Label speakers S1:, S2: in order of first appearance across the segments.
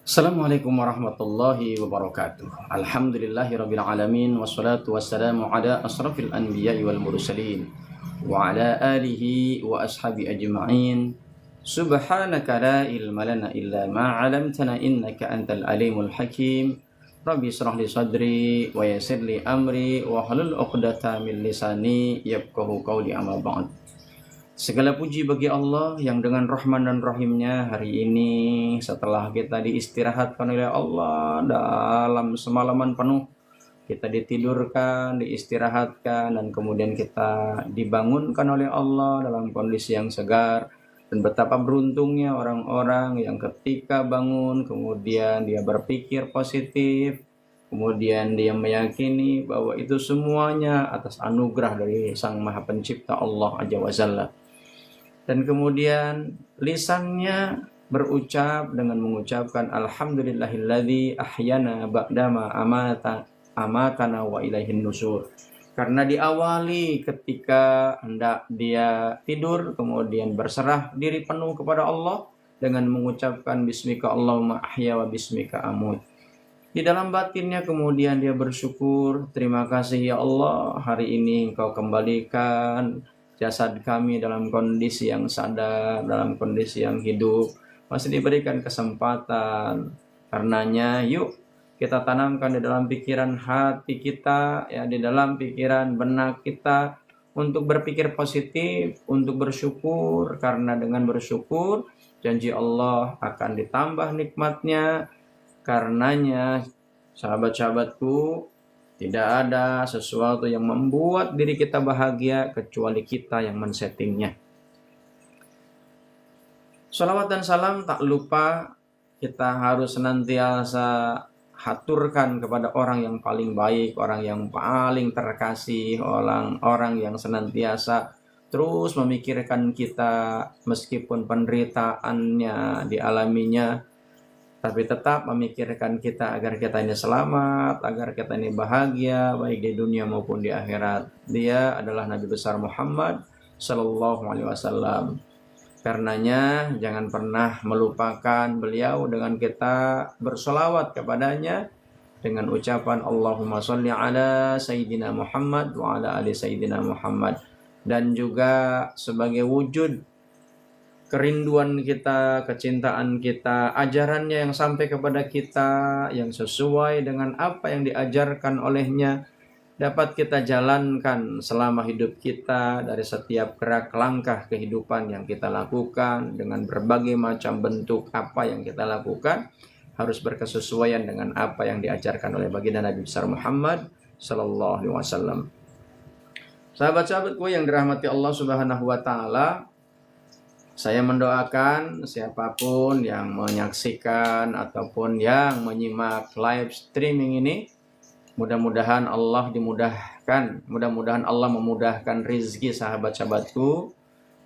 S1: Assalamualaikum warahmatullahi wabarakatuh. Alhamdulillahirabbil alamin wassalatu wassalamu ala asrafil anbiya'i wal mursalin wa ala alihi wa ashabi ajma'in. Subhanaka la ilma lana illa ma 'allamtana innaka antal alimul hakim. Rabbi israh li sadri wa yassir li amri wa hlul 'uqdatam min lisani yafqahu qawli amma ba'd. Segala puji bagi Allah yang dengan Rahman dan Rahimnya hari ini setelah kita diistirahatkan oleh Allah dalam semalaman penuh, kita ditidurkan, diistirahatkan, dan kemudian kita dibangunkan oleh Allah dalam kondisi yang segar. Dan betapa beruntungnya orang-orang yang ketika bangun kemudian dia berpikir positif, kemudian dia meyakini bahwa itu semuanya atas anugerah dari Sang Maha Pencipta Allah Azza wa Jalla. Dan kemudian lisannya berucap dengan mengucapkan alhamdulillahilladzi ahyana ba'dama amatana wa ilaihin nusur. Karena diawali ketika hendak dia tidur, kemudian berserah diri penuh kepada Allah dengan mengucapkan bismika Allahumma ahya wa bismika amut. Di dalam batinnya kemudian dia bersyukur, terima kasih ya Allah, hari ini Engkau kembalikan jasad kami dalam kondisi yang sadar, dalam kondisi yang hidup, masih diberikan kesempatan. Karenanya yuk kita tanamkan di dalam pikiran hati kita, ya, di dalam pikiran benak kita untuk berpikir positif, untuk bersyukur, karena dengan bersyukur janji Allah akan ditambah nikmatnya. Karenanya sahabat-sahabatku, tidak ada sesuatu yang membuat diri kita bahagia kecuali kita yang men-settingnya. Salawat dan salam tak lupa kita harus senantiasa haturkan kepada orang yang paling baik, orang yang paling terkasih, orang yang senantiasa terus memikirkan kita meskipun penderitaannya dialaminya, tapi tetap memikirkan kita agar kita ini selamat, agar kita ini bahagia, baik di dunia maupun di akhirat. Dia adalah Nabi besar Muhammad Sallallahu Alaihi Wasallam. Karenanya jangan pernah melupakan beliau dengan kita bersolawat kepadanya dengan ucapan Allahumma sholli ala Sayyidina Muhammad wa ala ali Sayyidina Muhammad. Dan juga sebagai wujud kerinduan kita, kecintaan kita, ajarannya yang sampai kepada kita, yang sesuai dengan apa yang diajarkan olehnya, dapat kita jalankan selama hidup kita dari setiap gerak langkah kehidupan yang kita lakukan, dengan berbagai macam bentuk apa yang kita lakukan, harus berkesesuaian dengan apa yang diajarkan oleh baginda Nabi besar Muhammad Sallallahu Alaihi Wasallam. Sahabat-sahabatku yang dirahmati Allah Subhanahu Wa Taala, saya mendoakan siapapun yang menyaksikan ataupun yang menyimak live streaming ini, mudah-mudahan Allah dimudahkan, mudah-mudahan Allah memudahkan rezeki sahabat-sahabatku,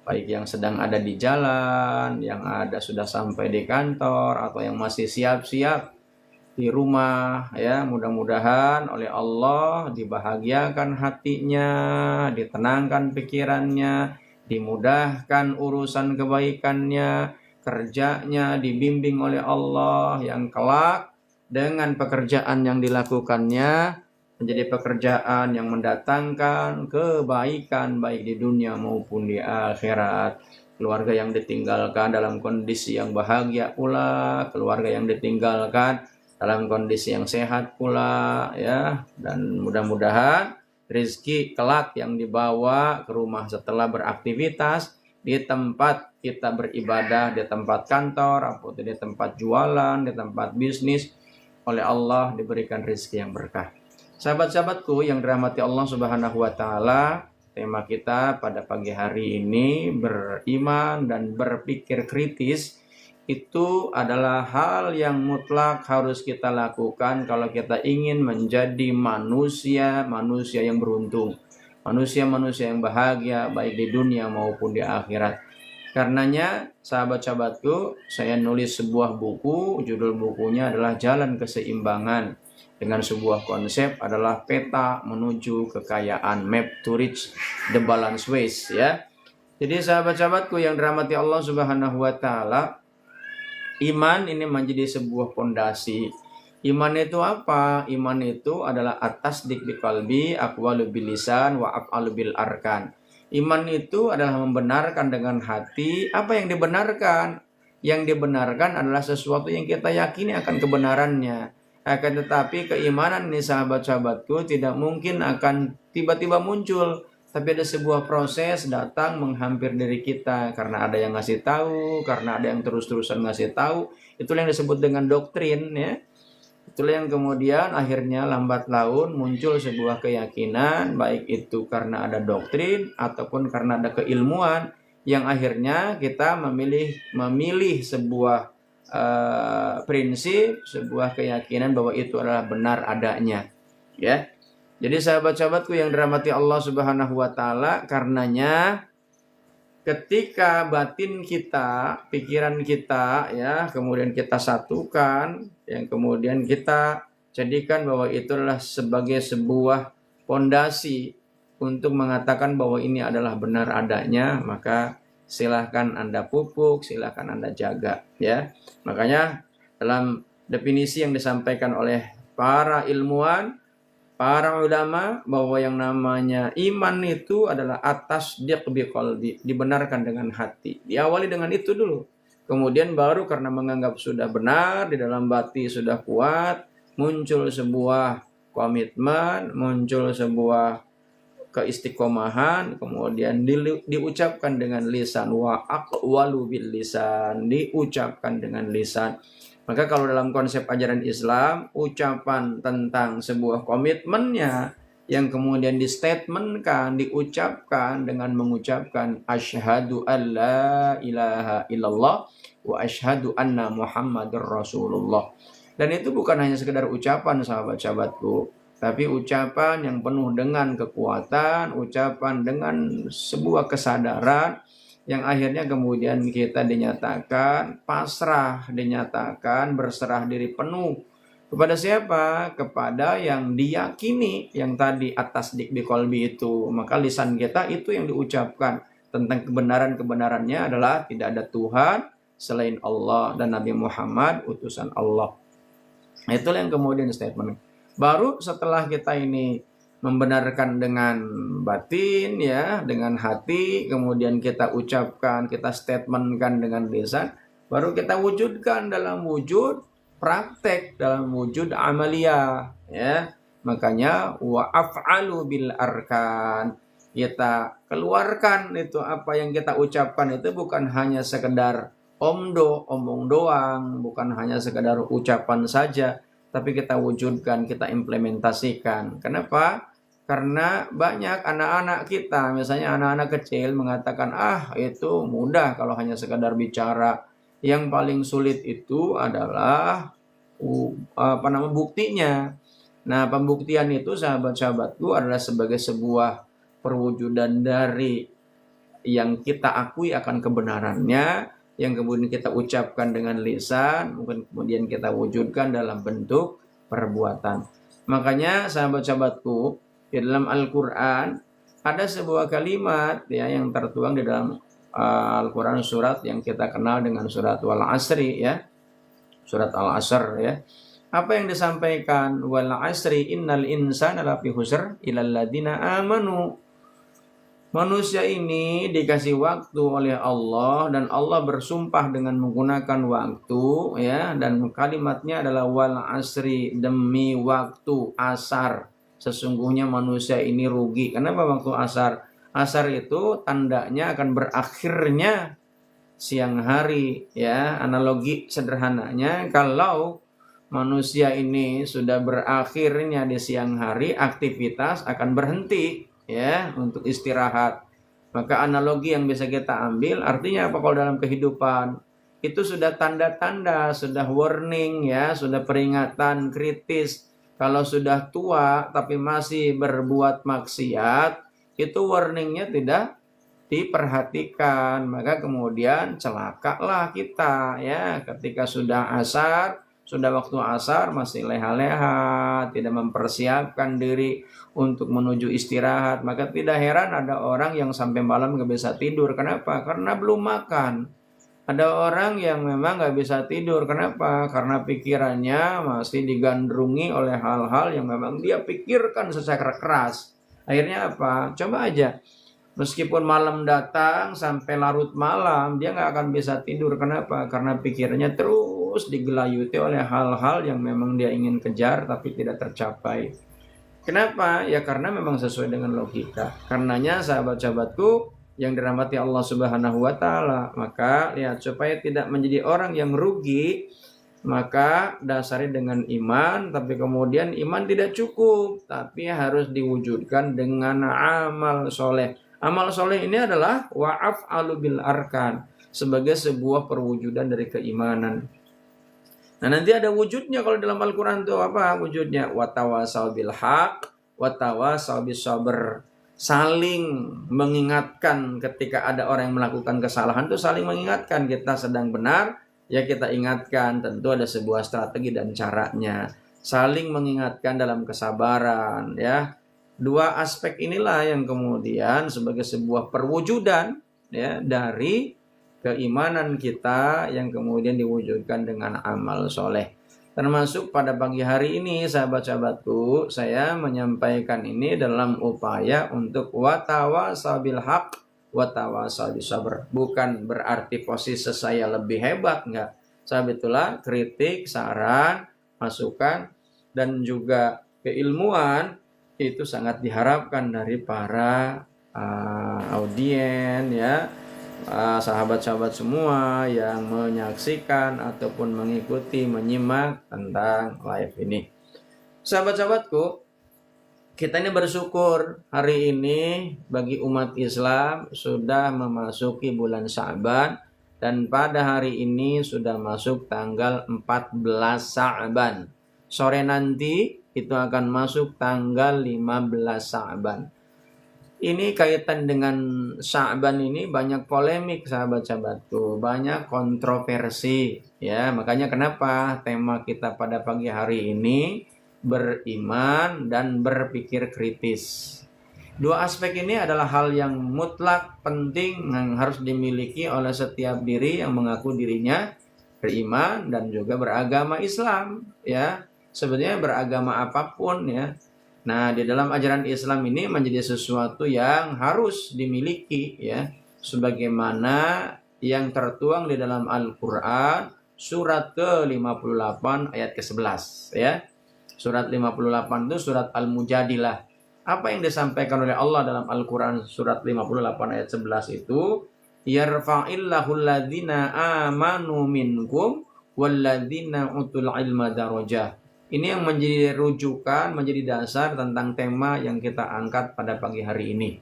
S1: baik yang sedang ada di jalan, yang ada sudah sampai di kantor, atau yang masih siap-siap di rumah, ya, mudah-mudahan oleh Allah dibahagiakan hatinya, ditenangkan pikirannya, dimudahkan urusan kebaikannya, kerjanya dibimbing oleh Allah yang kelak dengan pekerjaan yang dilakukannya menjadi pekerjaan yang mendatangkan kebaikan baik di dunia maupun di akhirat. Keluarga yang ditinggalkan dalam kondisi yang bahagia pula, keluarga yang ditinggalkan dalam kondisi yang sehat pula, ya, dan mudah-mudahan rezeki kelak yang dibawa ke rumah setelah beraktivitas di tempat kita beribadah, di tempat kantor, atau di tempat jualan, di tempat bisnis, oleh Allah diberikan rezeki yang berkah. Sahabat-sahabatku yang dirahmati Allah Subhanahu Wa Taala, tema kita pada pagi hari ini beriman dan berpikir kritis. Itu adalah hal yang mutlak harus kita lakukan kalau kita ingin menjadi manusia yang beruntung, manusia yang bahagia baik di dunia maupun di akhirat. Karenanya sahabat-sahabatku, saya nulis sebuah buku, judul bukunya adalah Jalan Keseimbangan, dengan sebuah konsep adalah peta menuju kekayaan, map to reach the balance ways, ya. Jadi sahabat-sahabatku yang dirahmati Allah Subhanahu Wa Taala, Iman ini menjadi sebuah pondasi. Iman itu apa? Iman itu adalah atas dik qalbi, aqwalu bil lisan, wa af'alu bil arkan. Iman itu adalah membenarkan dengan hati apa yang dibenarkan. Yang dibenarkan adalah sesuatu yang kita yakini akan kebenarannya. Akan tetapi keimanan ini sahabat-sahabatku tidak mungkin akan tiba-tiba muncul. Tapi ada sebuah proses datang menghampir diri kita karena ada yang ngasih tahu, karena ada yang terus-terusan ngasih tahu. Itulah yang disebut dengan doktrin, ya. Itulah yang kemudian akhirnya lambat laun muncul sebuah keyakinan, baik itu karena ada doktrin ataupun karena ada keilmuan, yang akhirnya kita memilih sebuah prinsip, sebuah keyakinan bahwa itu adalah benar adanya, ya. Jadi sahabat-sahabatku yang dirahmati Allah Subhanahu wa taala, karenanya ketika batin kita, pikiran kita, ya, kemudian kita satukan, yang kemudian kita jadikan bahwa itu adalah sebagai sebuah pondasi untuk mengatakan bahwa ini adalah benar adanya, maka silahkan Anda pupuk, silahkan Anda jaga, ya. Makanya dalam definisi yang disampaikan oleh para ilmuwan, para ulama, bahwa yang namanya iman itu adalah atas biqalbi, dibenarkan dengan hati. Diawali dengan itu dulu. Kemudian baru karena menganggap sudah benar, di dalam batin sudah kuat, muncul sebuah komitmen, muncul sebuah keistiqomahan, kemudian diucapkan dengan lisan, wa aqwalu bil lisan, diucapkan dengan lisan. Maka kalau dalam konsep ajaran Islam, ucapan tentang sebuah komitmennya yang kemudian distatementkan, diucapkan dengan mengucapkan asyhadu alla ilaha illallah wa asyhadu anna muhammadur rasulullah. Dan itu bukan hanya sekedar ucapan, sahabat-sahabatku, tapi ucapan yang penuh dengan kekuatan, ucapan dengan sebuah kesadaran, yang akhirnya kemudian kita dinyatakan pasrah, dinyatakan berserah diri penuh. Kepada siapa? Kepada yang diyakini, yang tadi atas dik qalbi itu. Maka lisan kita itu yang diucapkan tentang kebenaran-kebenarannya adalah tidak ada Tuhan selain Allah dan Nabi Muhammad utusan Allah. Itulah yang kemudian statement. Baru setelah kita ini membenarkan dengan batin, ya, dengan hati, kemudian kita ucapkan, kita statementkan dengan lisan, baru kita wujudkan dalam wujud praktek, dalam wujud amalia, ya. Makanya wa af'alu bil arkan, kita keluarkan itu apa yang kita ucapkan itu bukan hanya sekedar omong doang, bukan hanya sekedar ucapan saja, tapi kita wujudkan, kita implementasikan. Kenapa? Karena banyak anak-anak kita, misalnya anak-anak kecil mengatakan, itu mudah kalau hanya sekadar bicara. Yang paling sulit itu adalah buktinya. Nah, pembuktian itu, sahabat-sahabatku, adalah sebagai sebuah perwujudan dari yang kita akui akan kebenarannya, yang kemudian kita ucapkan dengan lisan, mungkin kemudian kita wujudkan dalam bentuk perbuatan. Makanya sahabat-sahabatku, di dalam Al-Quran ada sebuah kalimat, ya, yang tertuang di dalam Al-Quran surat yang kita kenal dengan surat Wal Asri, ya, surat Al-Asr, ya. Apa yang disampaikan? Wal asri innal insana lafi khusr illal ladzina amanu. Manusia ini dikasih waktu oleh Allah, dan Allah bersumpah dengan menggunakan waktu, ya, dan kalimatnya adalah wal asri, demi waktu asar. Sesungguhnya manusia ini rugi. Kenapa waktu asar? Asar itu tandanya akan berakhirnya siang hari, ya. Analogi sederhananya, kalau manusia ini sudah berakhirnya di siang hari, aktivitas akan berhenti, ya, untuk istirahat. Maka analogi yang bisa kita ambil, artinya apa kalau dalam kehidupan? Itu sudah tanda-tanda, sudah warning, ya, sudah peringatan kritis. Kalau sudah tua tapi masih berbuat maksiat, itu warningnya tidak diperhatikan, maka kemudian celakalah kita, ya. Ketika sudah asar, sudah waktu asar masih leha-leha, tidak mempersiapkan diri untuk menuju istirahat, maka tidak heran ada orang yang sampai malam nggak bisa tidur. Kenapa? Karena belum makan. Ada orang yang memang nggak bisa tidur. Kenapa? Karena pikirannya masih digandrungi oleh hal-hal yang memang dia pikirkan secara keras. Akhirnya apa? Coba aja. Meskipun malam datang sampai larut malam, dia nggak akan bisa tidur. Kenapa? Karena pikirannya terus digelayuti oleh hal-hal yang memang dia ingin kejar tapi tidak tercapai. Kenapa? Ya karena memang sesuai dengan logika. Karenanya sahabat-sahabatku yang dirahmati Allah Subhanahu wa taala, maka lihat supaya tidak menjadi orang yang rugi, maka dasari dengan iman, tapi kemudian iman tidak cukup, tapi harus diwujudkan dengan amal soleh. Amal soleh ini adalah wa'af'alu bil arkan, sebagai sebuah perwujudan dari keimanan. Nah, nanti ada wujudnya kalau dalam Al-Quran itu apa wujudnya? Watawasau bil haq, watawasau bis sabr. Saling mengingatkan ketika ada orang yang melakukan kesalahan itu saling mengingatkan. Kita sedang benar, ya kita ingatkan. Tentu ada sebuah strategi dan caranya. Saling mengingatkan dalam kesabaran, ya. Dua aspek inilah yang kemudian sebagai sebuah perwujudan, ya, dari keimanan kita yang kemudian diwujudkan dengan amal soleh. Termasuk pada pagi hari ini sahabat-sahabatku, saya menyampaikan ini dalam upaya untuk watawasau bil haq, watawasau bis sabr. Bukan berarti posisi saya lebih hebat, enggak. Sahabatullah, kritik, saran, masukan, dan juga keilmuan itu sangat diharapkan dari para audien, ya, sahabat-sahabat semua yang menyaksikan ataupun mengikuti, menyimak tentang live ini. Sahabat-sahabatku, kita ini bersyukur hari ini bagi umat Islam sudah memasuki bulan Sya'ban, dan pada hari ini sudah masuk tanggal 14 Sya'ban. Sore nanti itu akan masuk tanggal 15 Sya'ban. Ini kaitan dengan Sya'ban ini banyak polemik sahabat-sahabatku, banyak kontroversi, ya. Makanya kenapa tema kita pada pagi hari ini beriman dan berpikir kritis. Dua aspek ini adalah hal yang mutlak penting yang harus dimiliki oleh setiap diri yang mengaku dirinya beriman dan juga beragama Islam, ya. Sebenarnya beragama apapun, ya. Nah, di dalam ajaran Islam ini menjadi sesuatu yang harus dimiliki, ya, sebagaimana yang tertuang di dalam Al-Qur'an surat ke-58 ayat ke-11, ya. Surat 58 itu surat Al-Mujadilah. Apa yang disampaikan oleh Allah dalam Al-Qur'an surat 58 ayat 11 itu, yarfa'illahu alladhina amanu minkum walladzina utul ilma darajah. Ini yang menjadi rujukan, menjadi dasar tentang tema yang kita angkat pada pagi hari ini.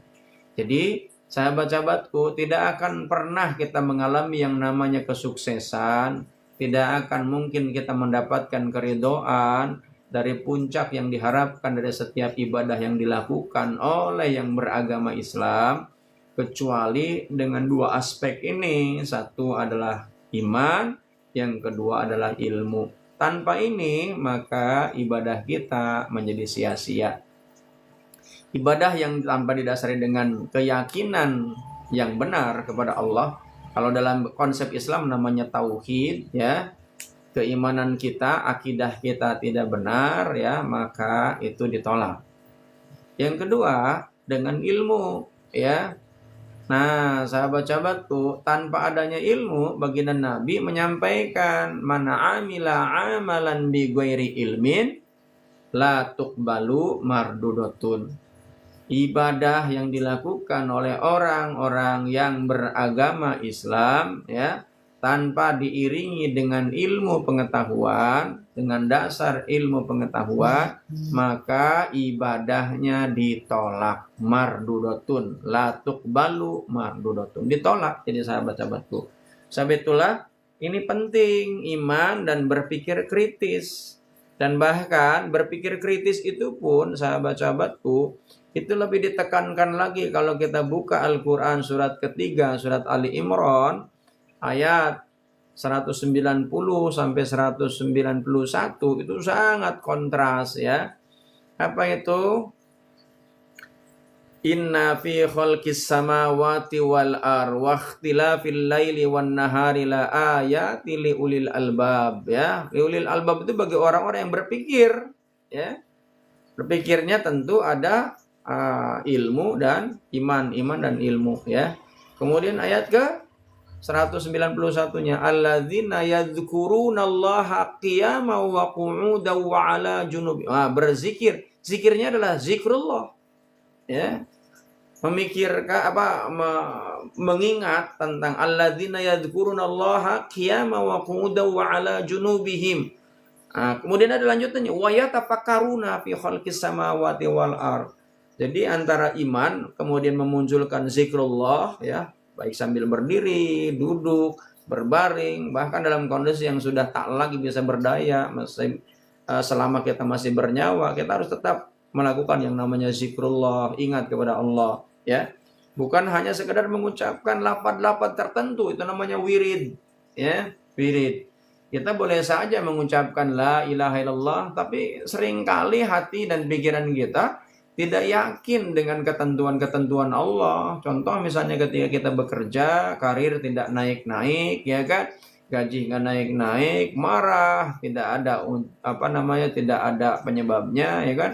S1: Jadi, sahabat-sahabatku, tidak akan pernah kita mengalami yang namanya kesuksesan, tidak akan mungkin kita mendapatkan keridhaan dari puncak yang diharapkan dari setiap ibadah yang dilakukan oleh yang beragama Islam, kecuali dengan dua aspek ini. Satu adalah iman, yang kedua adalah ilmu. Tanpa ini, maka ibadah kita menjadi sia-sia. Ibadah yang tanpa didasari dengan keyakinan yang benar kepada Allah, kalau dalam konsep Islam namanya tauhid, ya, keimanan kita, akidah kita tidak benar, ya, maka itu ditolak. Yang kedua, dengan ilmu, ya. Nah, sahabat-sahabatku, tanpa adanya ilmu, baginda Nabi menyampaikan, mana amila amalan bi ghairi ilmin la tuqbalu mardudotun. Ibadah yang dilakukan oleh orang-orang yang beragama Islam, ya, tanpa diiringi dengan ilmu pengetahuan, dengan dasar ilmu pengetahuan, maka ibadahnya ditolak. Mardudotun, la tuqbalu mardudotun, ditolak. Jadi sahabat-sahabatku, sabitulah ini penting, iman dan berpikir kritis. Dan bahkan berpikir kritis itu pun sahabat-sahabatku, itu lebih ditekankan lagi kalau kita buka Al-Quran surat ketiga, surat Ali Imran, ayat 190 sampai 191 itu sangat kontras, ya. Apa itu? Inna fi khalqis samawati wal ar wa ikhtilafil laili wan nahari la ayati li ulil albab, ya. Li ulil albab itu bagi orang-orang yang berpikir, ya. Berpikirnya tentu ada ilmu dan iman dan ilmu, ya. Kemudian ayat ke 191-nya, alladzina yadhkurunallaha qiyaman wa qu'udan wa 'ala junubi. Berzikir. Zikirnya adalah zikrullah, ya. Memikirkan mengingat tentang alladzina yadhkurunallaha qiyaman wa qu'udan wa 'ala junubihim. Kemudian ada lanjutannya, wa yatafakkaruna fi khalqis samawati wal ard. Jadi antara iman kemudian memunculkan zikrullah, ya, baik sambil berdiri, duduk, berbaring, bahkan dalam kondisi yang sudah tak lagi bisa berdaya, selama kita masih bernyawa, kita harus tetap melakukan yang namanya zikrullah, ingat kepada Allah, ya. Bukan hanya sekedar mengucapkan lafaz-lafaz tertentu, itu namanya wirid, ya, wirid. Kita boleh saja mengucapkan la ilaha illallah, tapi seringkali hati dan pikiran kita tidak yakin dengan ketentuan-ketentuan Allah. Contoh misalnya ketika kita bekerja, karir tidak naik-naik, ya kan? Gaji nggak naik-naik, marah, tidak ada tidak ada penyebabnya, ya kan?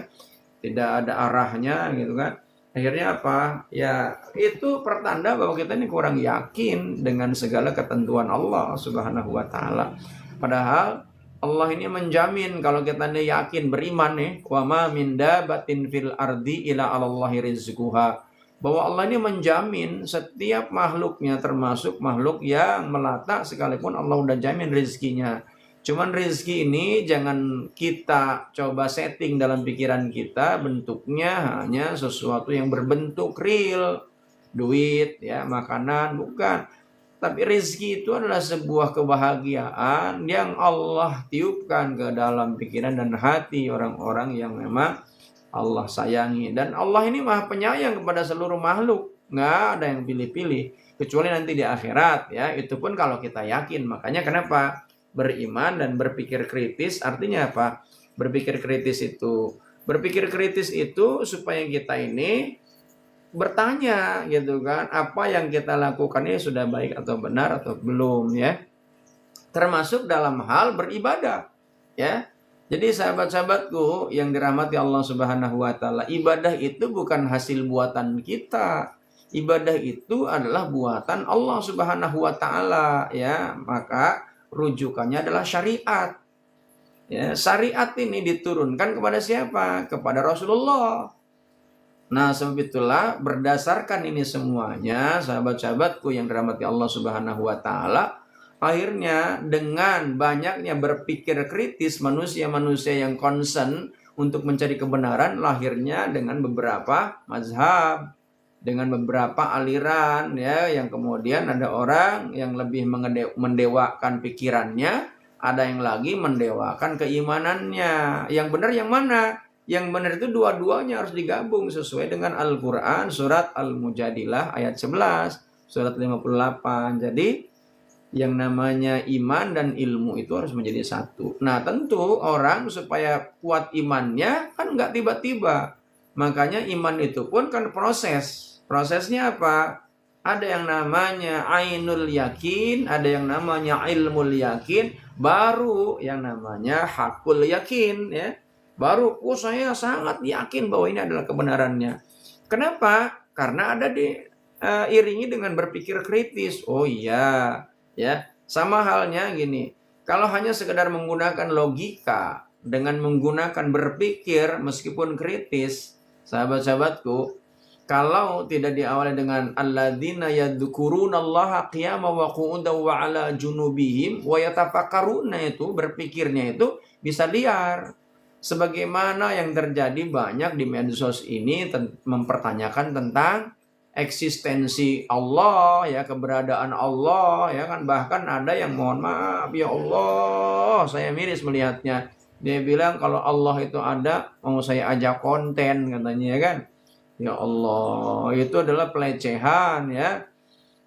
S1: Tidak ada arahnya, gitu kan? Akhirnya apa? Ya, itu pertanda bahwa kita ini kurang yakin dengan segala ketentuan Allah Subhanahu wa taala. Padahal Allah ini menjamin kalau kita ini yakin, beriman nih, wa ma min dabatin fil ardi ila 'alallahi rizquha. Bahwa Allah ini menjamin setiap makhluknya, termasuk makhluk yang melata sekalipun Allah udah jamin rizkinya. Cuman rezeki ini jangan kita coba setting dalam pikiran kita, bentuknya hanya sesuatu yang berbentuk real, duit, ya, makanan, bukan. Tapi rezeki itu adalah sebuah kebahagiaan yang Allah tiupkan ke dalam pikiran dan hati orang-orang yang memang Allah sayangi. Dan Allah ini maha penyayang kepada seluruh makhluk, nggak ada yang pilih-pilih, kecuali nanti di akhirat, ya. Itu pun kalau kita yakin. Makanya kenapa beriman dan berpikir kritis, artinya apa? Berpikir kritis itu supaya kita ini bertanya, gitu kan, apa yang kita lakukan ini sudah baik atau benar atau belum, ya. Termasuk dalam hal beribadah, ya. Jadi sahabat-sahabatku yang dirahmati Allah Subhanahu wa taala, ibadah itu bukan hasil buatan kita. Ibadah itu adalah buatan Allah Subhanahu wa taala, ya. Maka rujukannya adalah syariat. Ya, syariat ini diturunkan kepada siapa? Kepada Rasulullah. Nah, sebab itulah berdasarkan ini semuanya, sahabat-sahabatku yang dirahmati Allah Subhanahu wa taala, akhirnya dengan banyaknya berpikir kritis manusia-manusia yang concern untuk mencari kebenaran, lahirnya dengan beberapa mazhab, dengan beberapa aliran, ya, yang kemudian ada orang yang lebih mendewakan pikirannya, ada yang lagi mendewakan keimanannya. Yang benar yang mana? Yang benar itu dua-duanya harus digabung sesuai dengan Al-Quran, surat Al-Mujadilah ayat 11, surat 58. Jadi yang namanya iman dan ilmu itu harus menjadi satu. Nah, tentu orang supaya kuat imannya kan nggak tiba-tiba. Makanya iman itu pun kan proses. Prosesnya apa? Ada yang namanya ainul yakin, ada yang namanya ilmul yakin, baru yang namanya hakul yakin, ya. Baru saya sangat yakin bahwa ini adalah kebenarannya. Kenapa? Karena ada iringi dengan berpikir kritis. Oh iya, ya. Sama halnya gini. Kalau hanya sekedar menggunakan logika dengan menggunakan berpikir meskipun kritis, sahabat-sahabatku, kalau tidak diawali dengan alladzina yadhkurunallaha qiyaman wa qu'udan wa 'ala junubihim wa yatafakkaruna, itu berpikirnya itu bisa liar. Sebagaimana yang terjadi banyak di medsos ini mempertanyakan tentang eksistensi Allah, ya, keberadaan Allah, ya kan. Bahkan ada yang mohon maaf, ya Allah, saya miris melihatnya. Dia bilang kalau Allah itu ada, mau saya ajak konten katanya, ya kan. Ya Allah, itu adalah pelecehan, ya.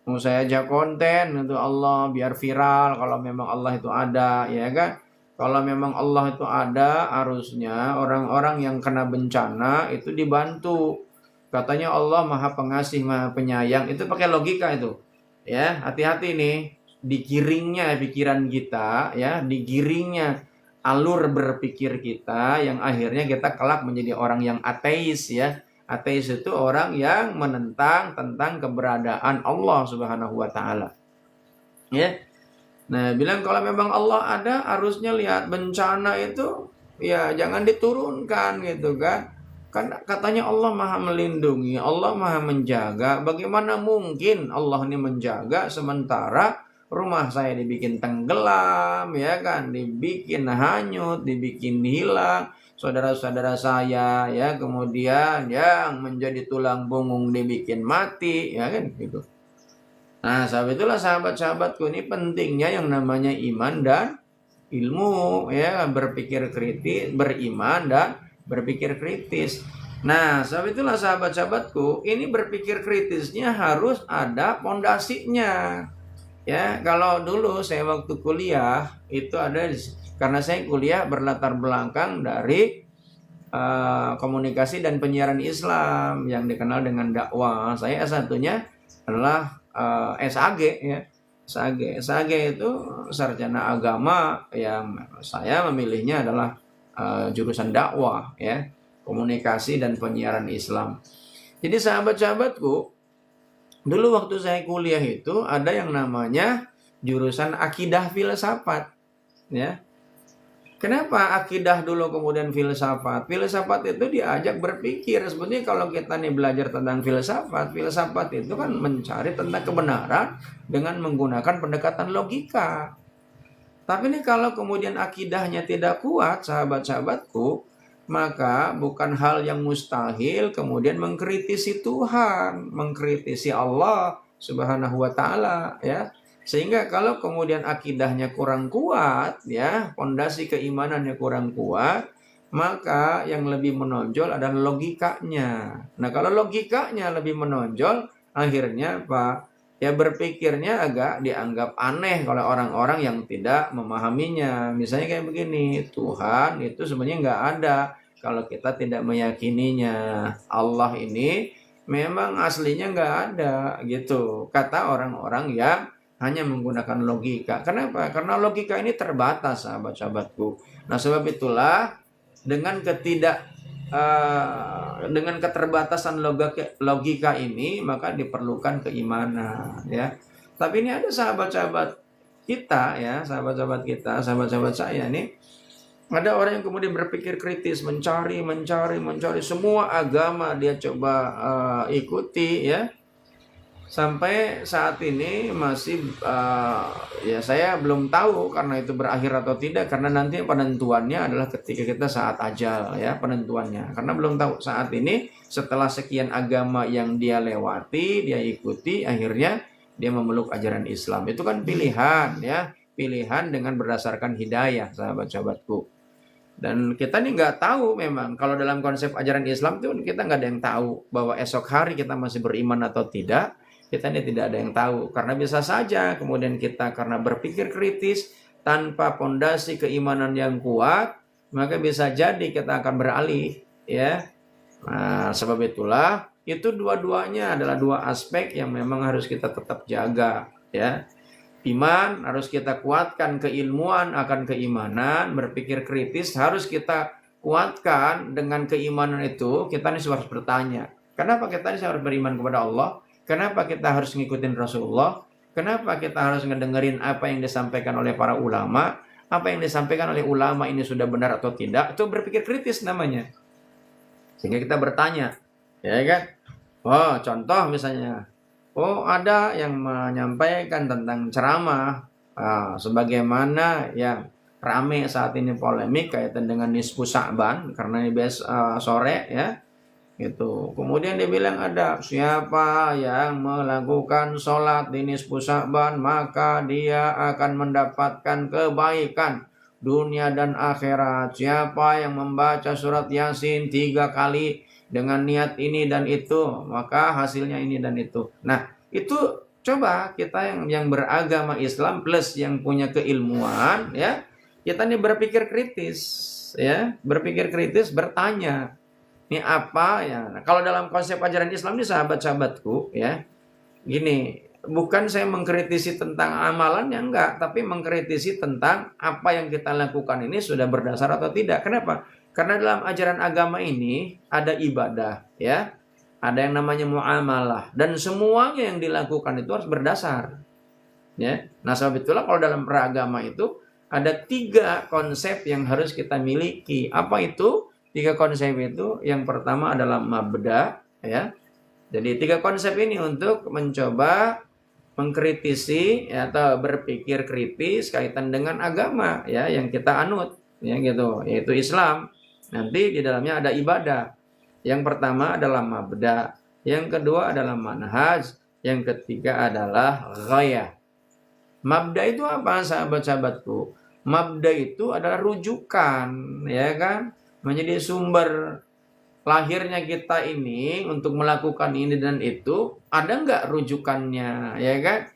S1: Mau saya ajak konten untuk Allah biar viral kalau memang Allah itu ada, ya kan. Kalau memang Allah itu ada, harusnya orang-orang yang kena bencana itu dibantu. katanya Allah Maha Pengasih, Maha Penyayang, itu pakai logika itu. Ya, hati-hati nih, digiringnya pikiran kita, ya, digiringnya alur berpikir kita yang akhirnya kita kelak menjadi orang yang ateis, ya. Ateis itu orang yang menentang tentang keberadaan Allah Subhanahu wa taala. Ya. Nah, bilang kalau memang Allah ada, harusnya lihat bencana itu ya jangan diturunkan gitu kan. Kan katanya Allah Maha melindungi, Allah Maha menjaga. Bagaimana mungkin Allah ini menjaga sementara rumah saya dibikin tenggelam, ya kan, dibikin hanyut, dibikin hilang, saudara-saudara saya ya kemudian yang menjadi tulang punggung dibikin mati, ya kan gitu. Nah, itulah sahabat-sahabatku, ini pentingnya yang namanya iman dan ilmu, ya, berpikir kritis, beriman dan berpikir kritis. Nah, itulah sahabat-sahabatku, ini berpikir kritisnya harus ada pondasinya. Ya, kalau dulu saya waktu kuliah itu ada, karena saya kuliah berlatar belakang dari komunikasi dan penyiaran Islam yang dikenal dengan dakwah. Saya S1-nya adalah SAG, ya. SAG itu sarjana agama, yang saya memilihnya adalah jurusan dakwah, ya, komunikasi dan penyiaran Islam. Jadi sahabat-sahabatku, dulu waktu saya kuliah itu ada yang namanya jurusan akidah filsafat, ya. Kenapa akidah dulu kemudian filsafat? Filsafat itu diajak berpikir. Sebenarnya kalau kita nih belajar tentang filsafat, filsafat itu kan mencari tentang kebenaran dengan menggunakan pendekatan logika. Tapi nih kalau kemudian akidahnya tidak kuat, sahabat-sahabatku, maka bukan hal yang mustahil kemudian mengkritisi Tuhan, mengkritisi Allah Subhanahu wa taala, ya. Sehingga kalau kemudian akidahnya kurang kuat, ya, fondasi keimanannya kurang kuat, maka yang lebih menonjol adalah logikanya. Nah, kalau logikanya lebih menonjol, akhirnya Pak, ya berpikirnya agak dianggap aneh oleh orang-orang yang tidak memahaminya. Misalnya kayak begini, Tuhan itu sebenarnya nggak ada kalau kita tidak meyakininya. Allah ini memang aslinya nggak ada gitu, kata orang-orang yang hanya menggunakan logika. Kenapa? Karena logika ini terbatas, sahabat-sahabatku. Nah, sebab itulah dengan dengan keterbatasan logika ini, maka diperlukan keimanan, ya. Tapi ini ada sahabat-sahabat kita, ya, sahabat-sahabat kita, sahabat-sahabat saya nih, ada orang yang kemudian berpikir kritis, mencari semua agama dia coba ikuti, ya. Sampai saat ini masih ya saya belum tahu karena itu berakhir atau tidak, karena nanti penentuannya adalah ketika kita saat ajal, ya, penentuannya. Karena belum tahu saat ini, setelah sekian agama yang dia lewati, dia ikuti, akhirnya dia memeluk ajaran Islam. Itu kan pilihan, ya, pilihan dengan berdasarkan hidayah, sahabat-sahabatku. Dan kita nih nggak tahu, memang kalau dalam konsep ajaran Islam itu kita nggak ada yang tahu bahwa esok hari kita masih beriman atau tidak. Kita ini tidak ada yang tahu, karena bisa saja kemudian kita karena berpikir kritis tanpa pondasi keimanan yang kuat, maka bisa jadi kita akan beralih, ya. Nah, sebab itulah itu dua-duanya adalah dua aspek yang memang harus kita tetap jaga, ya. Iman harus kita kuatkan, keilmuan akan keimanan, berpikir kritis harus kita kuatkan. Dengan keimanan itu kita ini harus bertanya, kenapa kita ini harus beriman kepada Allah? Kenapa kita harus ngikutin Rasulullah? Kenapa kita harus ngedengerin apa yang disampaikan oleh para ulama? Apa yang disampaikan oleh ulama ini sudah benar atau tidak? Itu berpikir kritis namanya. Sehingga kita bertanya, ya kan? Oh, contoh misalnya, oh ada yang menyampaikan tentang ceramah, sebagaimana yang rame saat ini polemik kaitan dengan nisfu Sya'ban, karena ini sore, ya. Gitu. Kemudian dia bilang ada siapa yang melakukan sholat di nisfu Sya'ban, maka dia akan mendapatkan kebaikan dunia dan akhirat. Siapa yang membaca surat Yasin 3 kali dengan niat ini dan itu, maka hasilnya ini dan itu. Nah, itu coba kita yang beragama Islam plus yang punya keilmuan, ya, kita ini berpikir kritis, ya, berpikir kritis, bertanya. Ini apa ya? Nah, kalau dalam konsep ajaran Islam ini sahabat-sahabatku ya, gini, bukan saya mengkritisi tentang amalannya enggak, tapi mengkritisi tentang apa yang kita lakukan ini sudah berdasar atau tidak. Kenapa? Karena dalam ajaran agama ini ada ibadah ya, ada yang namanya muamalah, dan semuanya yang dilakukan itu harus berdasar ya. Nah, sebab itulah kalau dalam beragama itu ada 3 konsep yang harus kita miliki. Apa itu 3 konsep itu? Yang pertama adalah mabda ya. Jadi 3 konsep ini untuk mencoba mengkritisi ya, atau berpikir kritis kaitan dengan agama ya yang kita anut ya gitu, yaitu Islam. Nanti di dalamnya ada ibadah. Yang pertama adalah mabda, yang kedua adalah manhaj, yang ketiga adalah ghayah. Mabda itu apa, sahabat-sahabatku? Mabda itu adalah rujukan, ya kan? Menjadi sumber lahirnya kita ini untuk melakukan ini dan itu, ada nggak rujukannya, ya kan?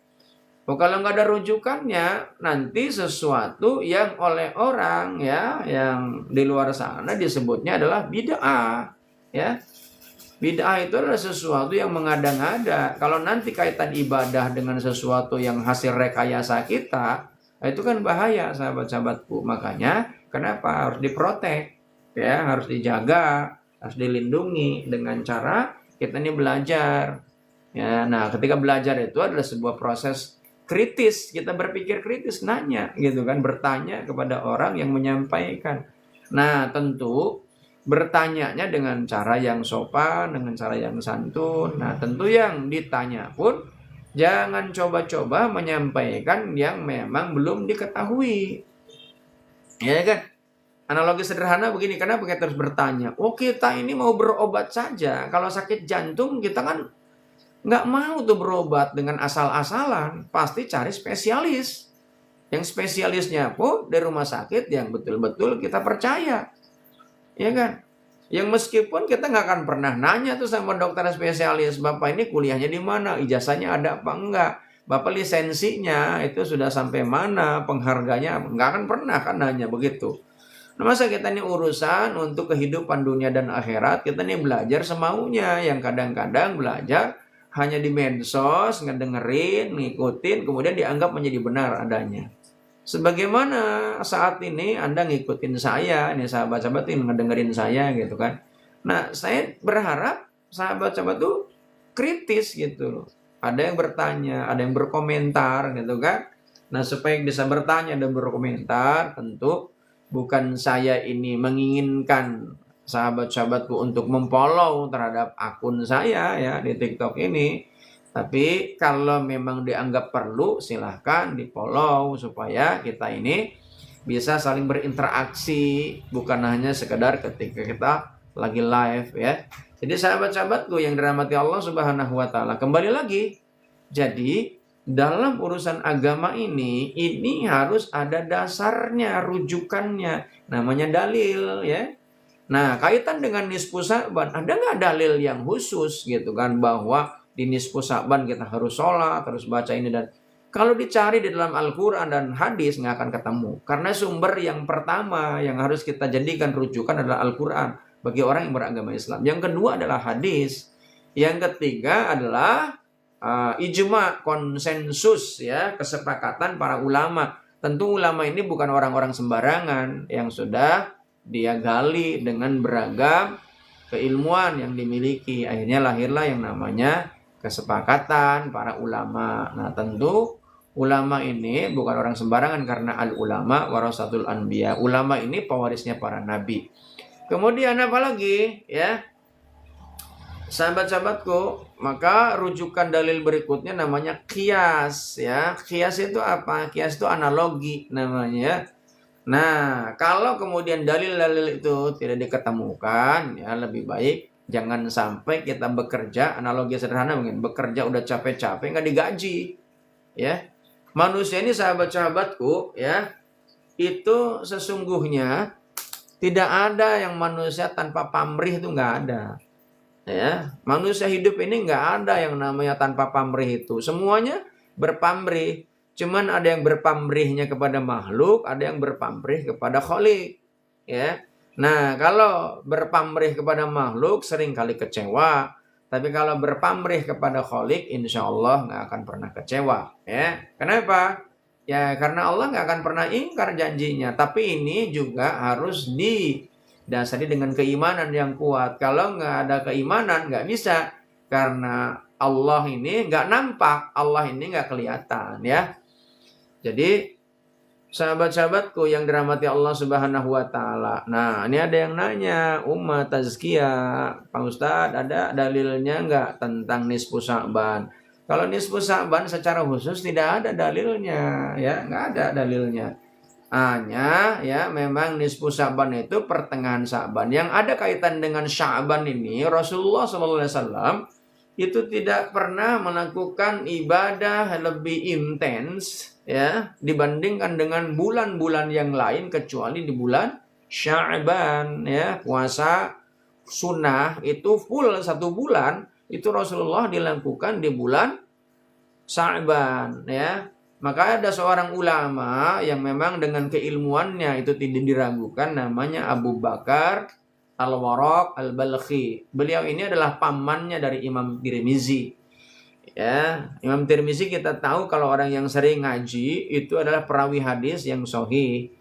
S1: Oh, kalau nggak ada rujukannya, nanti sesuatu yang oleh orang ya, yang di luar sana disebutnya adalah bid'ah, ya. Bid'ah itu adalah sesuatu yang mengada-ngada. Kalau nanti kaitan ibadah dengan sesuatu yang hasil rekayasa kita, itu kan bahaya, sahabat-sahabatku. Makanya kenapa harus diprotek, ya, harus dijaga, harus dilindungi dengan cara kita ini belajar. Ya, nah, ketika belajar itu adalah sebuah proses kritis. Kita berpikir kritis, nanya, gitu kan, bertanya kepada orang yang menyampaikan. Nah, tentu bertanyanya dengan cara yang sopan, dengan cara yang santun. Nah, tentu yang ditanya pun jangan coba-coba menyampaikan yang memang belum diketahui. Ya kan? Analogi sederhana begini, kenapa kita harus bertanya? Oh, kita ini mau berobat saja. Kalau sakit jantung kita kan nggak mau tuh berobat dengan asal-asalan. Pasti cari spesialis. Yang spesialisnya pun dari rumah sakit yang betul-betul kita percaya. Ya kan? Yang meskipun kita nggak akan pernah nanya tuh sama dokter spesialis, Bapak ini kuliahnya di mana, ijazahnya ada apa enggak, Bapak lisensinya itu sudah sampai mana, pengharganya, nggak akan pernah kan nanya begitu. Nah, masa kita ini urusan untuk kehidupan dunia dan akhirat, kita ini belajar semaunya, yang kadang-kadang belajar hanya di medsos, ngedengerin, ngikutin, kemudian dianggap menjadi benar adanya. Sebagaimana saat ini Anda ngikutin saya, ini sahabat-sahabat ini ngedengerin saya gitu kan. Nah, saya berharap sahabat-sahabat tuh kritis gitu. Ada yang bertanya, ada yang berkomentar gitu kan. Nah, supaya bisa bertanya dan berkomentar, tentu bukan saya ini menginginkan sahabat-sahabatku untuk memfollow terhadap akun saya ya di TikTok ini. Tapi kalau memang dianggap perlu, silahkan di-follow supaya kita ini bisa saling berinteraksi, bukan hanya sekedar ketika kita lagi live ya. Jadi sahabat-sahabatku yang dirahmati Allah Subhanahu wa taala, kembali lagi. Jadi dalam urusan agama ini harus ada dasarnya, rujukannya, namanya dalil ya. Nah, kaitan dengan nisfu Sa'ban, ada nggak dalil yang khusus gitu kan bahwa di nisfu Sa'ban kita harus sholat, harus baca ini, dan kalau dicari di dalam Al-Quran dan hadis nggak akan ketemu. Karena sumber yang pertama yang harus kita jadikan rujukan adalah Al-Quran bagi orang yang beragama Islam. Yang kedua adalah hadis. Yang ketiga adalah ijma, konsensus ya, kesepakatan para ulama. Tentu ulama ini bukan orang-orang sembarangan yang sudah dia gali dengan beragam keilmuan yang dimiliki. Akhirnya lahirlah yang namanya kesepakatan para ulama. Nah, tentu ulama ini bukan orang sembarangan karena al-ulama warasatul anbiya. Ulama ini pewarisnya para nabi. Kemudian apa lagi ya? Sahabat-sahabatku, maka rujukan dalil berikutnya namanya qiyas ya. Qiyas itu apa? Qiyas itu analogi namanya. Nah, kalau kemudian dalil-dalil itu tidak diketemukan, ya lebih baik jangan sampai kita bekerja, analogi sederhana mungkin, bekerja udah capek-capek nggak digaji. Ya. Manusia ini sahabat-sahabatku, ya, itu sesungguhnya tidak ada yang manusia tanpa pamrih, itu nggak ada. Ya, manusia hidup ini nggak ada yang namanya tanpa pamrih itu. Semuanya berpamrih. Cuman ada yang berpamrihnya kepada makhluk, ada yang berpamrih kepada Khalik. Ya. Nah, kalau berpamrih kepada makhluk seringkali kecewa, tapi kalau berpamrih kepada Khalik, insya Allah nggak akan pernah kecewa. Ya, kenapa? Ya, karena Allah nggak akan pernah ingkar janjinya. Tapi ini juga harus didasari dengan keimanan yang kuat. Kalau nggak ada keimanan, nggak bisa. Karena Allah ini nggak nampak, Allah ini nggak kelihatan. Ya, jadi sahabat-sahabatku yang dirahmati Allah Subhanahu wa taala. Nah, ini ada yang nanya, umat tazkiyah, Pak Ustadz ada dalilnya nggak tentang nisfu Sya'ban? Kalau nisfu Sya'ban secara khusus tidak ada dalilnya, ya, nggak ada dalilnya. Hanya ya memang nisfu Sya'ban itu pertengahan Sya'ban. Yang ada kaitan dengan Sya'ban ini Rasulullah SAW itu tidak pernah melakukan ibadah lebih intens ya dibandingkan dengan bulan-bulan yang lain kecuali di bulan Sya'ban ya. Puasa sunnah itu full 1 bulan itu Rasulullah dilakukan di bulan Sya'ban ya. Maka ada seorang ulama yang memang dengan keilmuannya itu tidak diragukan, namanya Abu Bakar Al-Waraq Al-Balkhi. Beliau ini adalah pamannya dari Imam Tirmizi. Ya, Imam Tirmizi kita tahu kalau orang yang sering ngaji itu adalah perawi hadis yang sahih.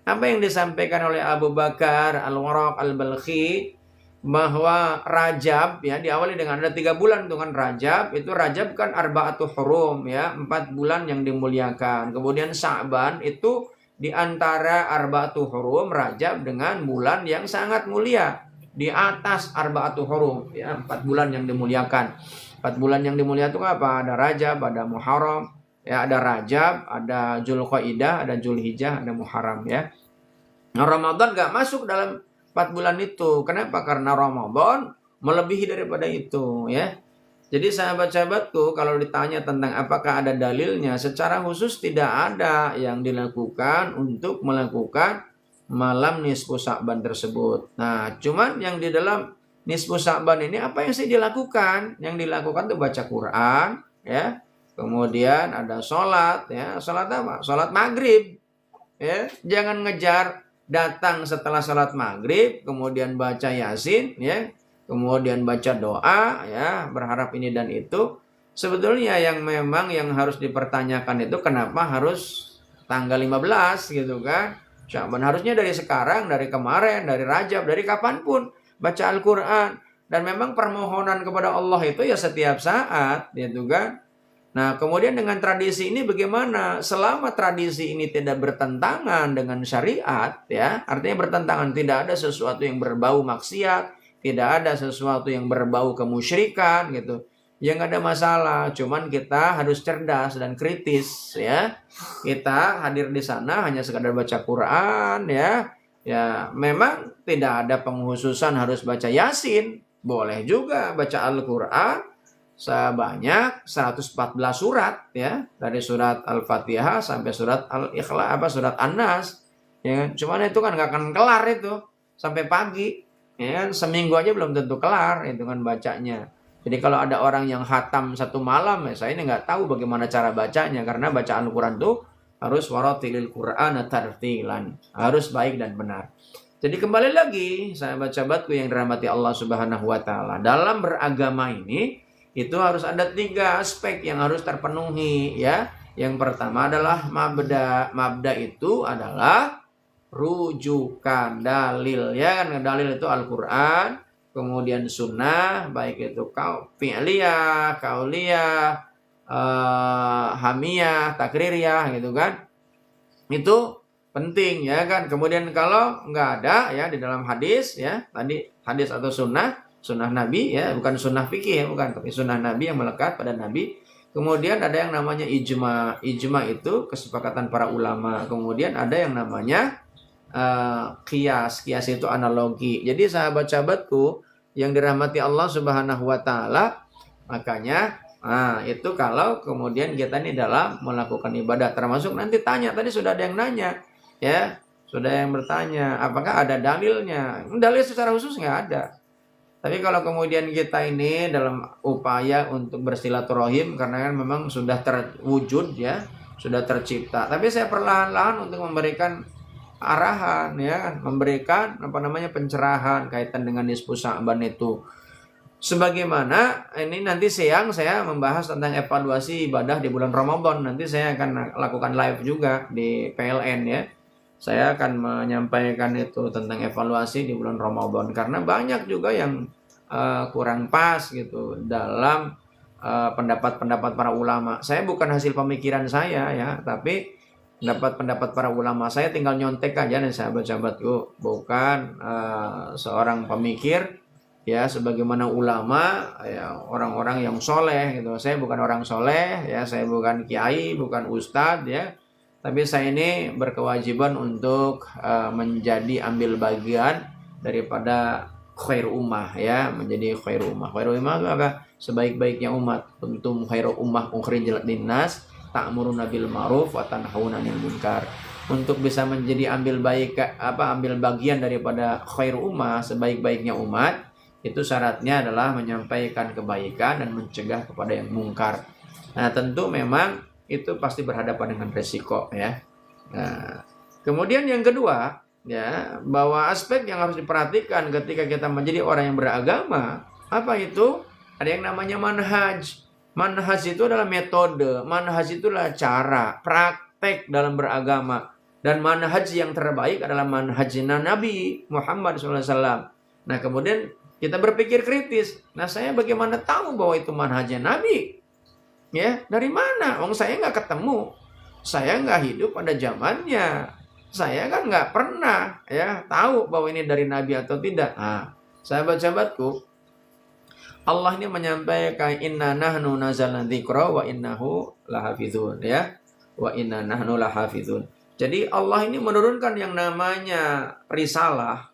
S1: Apa yang disampaikan oleh Abu Bakar Al-Waraq Al-Balkhi bahwa Rajab ya diawali dengan ada 3 bulan tuh kan Rajab, itu Rajab kan arba'atu hurum ya, 4 bulan yang dimuliakan. Kemudian Sya'ban itu di antara arba'atu hurum Rajab dengan bulan yang sangat mulia di atas arba'atu hurum ya, 4 bulan yang dimuliakan. 4 bulan yang dimuliakan itu apa? Ada Rajab, ada Muharram, ya ada Rajab, ada Zulqaidah, ada Zulhijjah, ada Muharram ya. Nah, Ramadan gak masuk dalam 4 bulan itu. Kenapa? Karena Ramadan melebihi daripada itu ya. Jadi sahabat-sahabatku kalau ditanya tentang apakah ada dalilnya, secara khusus tidak ada yang dilakukan untuk melakukan malam nisfu Sya'ban tersebut. Nah, cuman yang di dalam nisfu Sya'ban ini apa yang sih dilakukan? Yang dilakukan tuh baca Quran ya. Kemudian ada sholat ya. Sholat apa? Sholat maghrib ya. Jangan ngejar datang setelah sholat maghrib, kemudian baca Yasin, ya, kemudian baca doa, ya, berharap ini dan itu. Sebetulnya yang memang yang harus dipertanyakan itu kenapa harus tanggal 15 gitu kan? Sya'ban harusnya dari sekarang, dari kemarin, dari Rajab, dari kapanpun baca Al-Quran. Dan memang permohonan kepada Allah itu ya setiap saat, gitu kan? Nah, kemudian dengan tradisi ini bagaimana? Selama tradisi ini tidak bertentangan dengan syariat, ya, artinya bertentangan, tidak ada sesuatu yang berbau maksiat, tidak ada sesuatu yang berbau kemusyrikan, gitu. Ya nggak ada masalah, cuman kita harus cerdas dan kritis, ya. Kita hadir di sana hanya sekadar baca Quran, ya. Ya, memang tidak ada penghususan harus baca Yasin, boleh juga baca Al-Quran sebanyak 114 surat ya, dari surat Al-Fatihah sampai surat Al-Ikhlas surat An-Nas ya. Cuman itu kan nggak akan kelar itu sampai pagi ya kan, seminggu aja belum tentu kelar itu kan bacanya. Jadi kalau ada orang yang khatam 1 malam ya, saya ini nggak tahu bagaimana cara bacanya, karena bacaan Al-Quran tuh harus waratilil Qur'ana tartilan, harus baik dan benar. Jadi kembali lagi sahabat-sahabatku yang dirahmati Allah Subhanahu wa taala, dalam beragama ini itu harus ada 3 aspek yang harus terpenuhi ya. Yang pertama adalah mabda. Mabda itu adalah rujukan, dalil ya kan. Dalil itu Al-Quran, kemudian sunnah, baik itu fi'liyah, kauliyah, hamiyah, takririyah gitu kan. Itu penting ya kan. Kemudian kalau nggak ada ya di dalam hadis ya, tadi hadis atau sunnah Nabi ya, bukan sunnah fikih ya, bukan, tapi sunnah Nabi yang melekat pada Nabi. Kemudian ada yang namanya ijma. Ijma itu kesepakatan para ulama. Kemudian ada yang namanya qiyas. Qiyas itu analogi. Jadi sahabat-sahabatku yang dirahmati Allah Subhanahu wa taala, makanya itu kalau kemudian kita ini dalam melakukan ibadah, termasuk nanti tanya, tadi sudah ada yang nanya ya, sudah yang bertanya apakah ada dalilnya. Dalil secara khusus nggak ada. Tapi kalau kemudian kita ini dalam upaya untuk bersilaturahim, karena kan memang sudah terwujud ya, sudah tercipta. Tapi saya perlahan-lahan untuk memberikan arahan, ya, memberikan pencerahan kaitan dengan nisfu Sya'ban itu. Sebagaimana ini nanti siang saya membahas tentang evaluasi ibadah di bulan Ramadan. Nanti saya akan lakukan live juga di PLN, ya. Saya akan menyampaikan itu tentang evaluasi di bulan Ramadan karena banyak juga yang kurang pas gitu dalam pendapat-pendapat para ulama. Saya bukan hasil pemikiran saya, ya, tapi pendapat para ulama. Saya tinggal nyontek aja nih sahabat-sahabatku, bukan seorang pemikir, ya, sebagaimana ulama, ya, orang-orang yang soleh gitu. Saya bukan orang soleh, ya, saya bukan kiai, bukan ustadz, ya, tapi saya ini berkewajiban untuk menjadi ambil bagian daripada khair ummah, ya, menjadi khair ummah. Khair ummah itu apa? Sebaik-baiknya umat. Kuntum khairu ummah ukhrijat linnas ta'muruna bil ma'ruf wa tanhauna 'anil munkar. Untuk bisa menjadi ambil bagian daripada khair ummah, sebaik-baiknya umat, itu syaratnya adalah menyampaikan kebaikan dan mencegah kepada yang mungkar. Nah, tentu memang itu pasti berhadapan dengan resiko, ya. Nah, kemudian yang kedua, ya, bahwa aspek yang harus diperhatikan ketika kita menjadi orang yang beragama, apa itu? Ada yang namanya manhaj. Manhaj itu adalah metode, manhaj itu adalah cara, praktek dalam beragama. Dan manhaj yang terbaik adalah manhajnya Nabi Muhammad SAW. Nah, kemudian kita berpikir kritis. Nah, saya bagaimana tahu bahwa itu manhajnya Nabi? Ya, dari mana? Saya nggak ketemu. Saya nggak hidup pada zamannya. Saya kan nggak pernah, ya, tahu bahwa ini dari Nabi atau tidak. Nah, sahabat-sahabatku, Allah ini menyampaikan inna nahnu nazzalna dzikra wa innahu lahafizun, ya. Wa inna nahnu lahafizun. Jadi Allah ini menurunkan yang namanya risalah.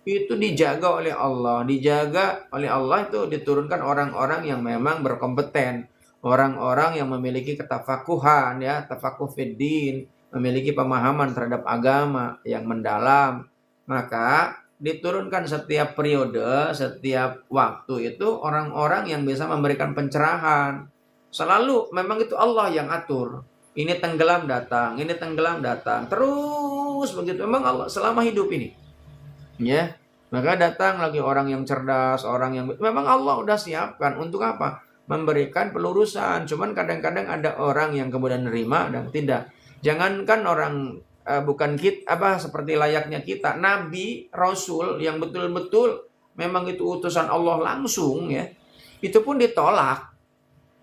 S1: Itu dijaga oleh Allah. Dijaga oleh Allah itu diturunkan orang-orang yang memang berkompeten. Orang-orang yang memiliki ketafakuhan, ya, tafakuh fiddin, memiliki pemahaman terhadap agama yang mendalam. Maka diturunkan setiap periode, setiap waktu itu orang-orang yang bisa memberikan pencerahan. Selalu memang itu Allah yang atur. Ini tenggelam datang, ini tenggelam datang. Terus begitu memang Allah selama hidup ini. Ya, maka datang lagi orang yang cerdas, orang yang memang Allah udah siapkan untuk apa? Memberikan pelurusan. Cuman kadang-kadang ada orang yang kemudian nerima dan tidak. Jangankan orang bukan kita seperti layaknya kita, nabi, rasul yang betul-betul memang itu utusan Allah langsung, ya. Itu pun ditolak.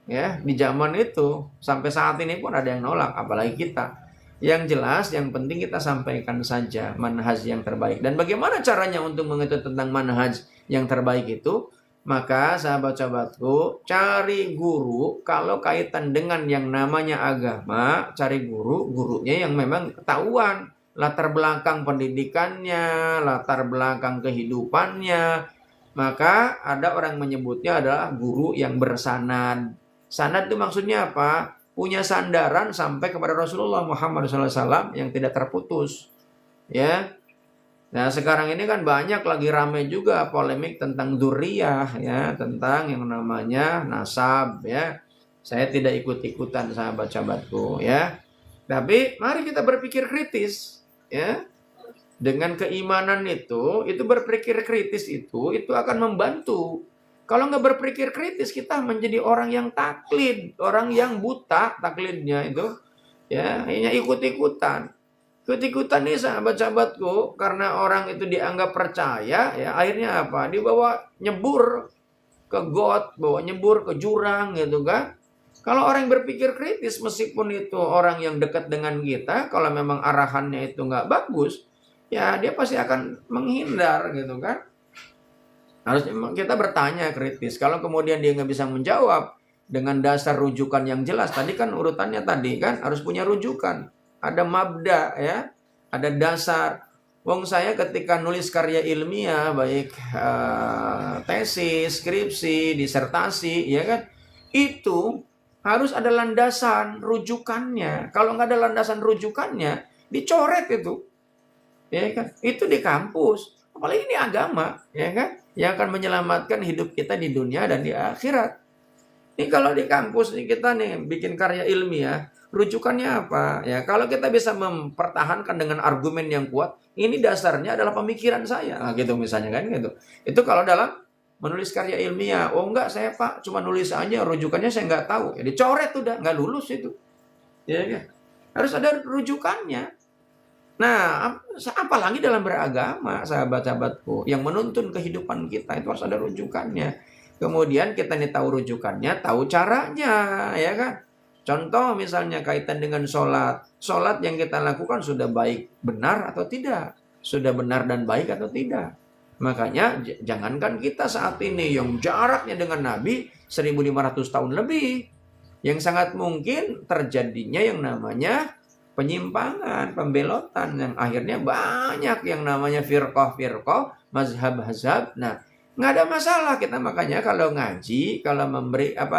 S1: Ya, di zaman itu sampai saat ini pun ada yang nolak, apalagi kita. Yang jelas, yang penting kita sampaikan saja manhaj yang terbaik. Dan bagaimana caranya untuk mengetahui tentang manhaj yang terbaik itu? Maka sahabat-sahabatku, cari guru. Kalau kaitan dengan yang namanya agama, cari gurunya yang memang ketahuan latar belakang pendidikannya, latar belakang kehidupannya. Maka ada orang menyebutnya adalah guru yang bersanad. Sanad itu maksudnya apa? Punya sandaran sampai kepada Rasulullah Muhammad SAW yang tidak terputus, ya. Nah, sekarang ini kan banyak lagi ramai juga polemik tentang dzurriyah, ya, tentang yang namanya nasab, ya. Saya tidak ikut-ikutan sahabat-sahabatku, ya. Tapi mari kita berpikir kritis, ya. Dengan keimanan itu berpikir kritis itu akan membantu. Kalau nggak berpikir kritis, kita menjadi orang yang taklid, orang yang buta taklidnya itu, ya, hanya ikut-ikutan. Ikut-ikutan nih sahabat-sahabatku, karena orang itu dianggap percaya, ya, akhirnya apa? Dibawa nyebur ke got, bawa nyebur ke jurang, gitu kan? Kalau orang yang berpikir kritis, meskipun itu orang yang dekat dengan kita, kalau memang arahannya itu nggak bagus, ya dia pasti akan menghindar, gitu kan? Harus kita bertanya kritis. Kalau kemudian dia nggak bisa menjawab dengan dasar rujukan yang jelas, tadi kan urutannya tadi kan harus punya rujukan. Ada mabda, ya, ada dasar. Wong saya ketika nulis karya ilmiah, baik tesis, skripsi, disertasi, ya kan, itu harus ada landasan rujukannya. Kalau nggak ada landasan rujukannya, dicoret itu, ya kan? Itu di kampus. Apalagi ini agama, ya kan, yang akan menyelamatkan hidup kita di dunia dan di akhirat. Ini kalau di kampus nih kita nih bikin karya ilmiah, Rujukannya apa? Ya, kalau kita bisa mempertahankan dengan argumen yang kuat, ini dasarnya adalah pemikiran saya. Nah, gitu misalnya kan gitu. Itu kalau dalam menulis karya ilmiah. Oh enggak, saya Pak cuma nulis aja, rujukannya saya nggak tahu. Ya dicoret udah, nggak lulus itu. Ya kan? Harus ada rujukannya. Nah, apalagi dalam beragama, sahabat-sahabatku, yang menuntun kehidupan kita itu harus ada rujukannya. Kemudian kita nih tahu rujukannya, tahu caranya, ya kan? Contoh misalnya kaitan dengan sholat. Sholat yang kita lakukan sudah baik, benar atau tidak? Sudah benar dan baik atau tidak? Makanya jangankan kita saat ini yang jaraknya dengan Nabi 1500 tahun lebih. Yang sangat mungkin terjadinya yang namanya penyimpangan, pembelotan yang akhirnya banyak yang namanya firqah-firqah, mazhab-mazhab. Nah, nggak ada masalah kita makanya kalau ngaji, kalau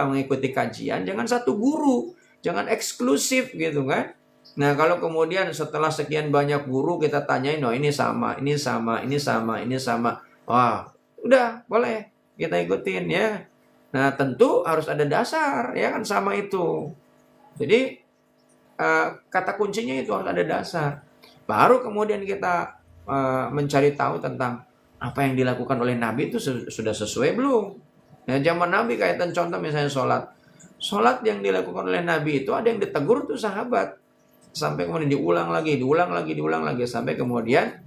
S1: mengikuti kajian jangan satu guru, jangan eksklusif gitu kan. Nah, kalau kemudian setelah sekian banyak guru kita tanyain, oh ini sama, ini sama, ini sama, ini sama. Wah, udah boleh kita ikutin ya. Nah, tentu harus ada dasar ya kan sama itu. Jadi kata kuncinya itu harus ada dasar. Baru kemudian kita mencari tahu tentang apa yang dilakukan oleh Nabi itu sudah sesuai belum. Nah, zaman Nabi kaitan contoh misalnya sholat. Sholat yang dilakukan oleh Nabi itu ada yang ditegur tuh sahabat. Sampai kemudian diulang lagi. Sampai kemudian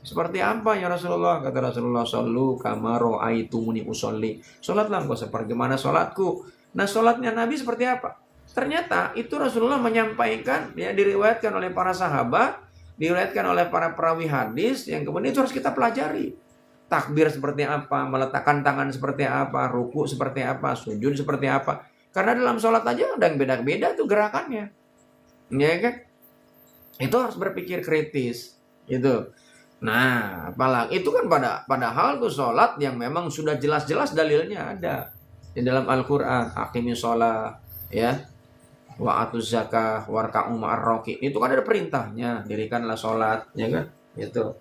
S1: seperti apa ya Rasulullah? Kata Rasulullah, shollu kama ra'aitumuni usolli. Sholatlah engkau sebagaimana sholatku. Nah, sholatnya Nabi seperti apa? Ternyata itu Rasulullah menyampaikan, ya diriwayatkan oleh para sahabat, diriwayatkan oleh para perawi hadis, yang kemudian itu harus kita pelajari. Takbir seperti apa, meletakkan tangan seperti apa, ruku seperti apa, sujud seperti apa. Karena dalam sholat aja ada yang beda-beda tuh gerakannya. Ya kan? Itu harus berpikir kritis. Gitu. Nah, apalagi itu kan padahal tuh sholat yang memang sudah jelas-jelas dalilnya ada. Di dalam Al-Quran, aqimis sholat, ya. Wa atuz zakah warka'u ma'ar raki. Itu kan ada perintahnya, dirikanlah sholat, ya kan? Itu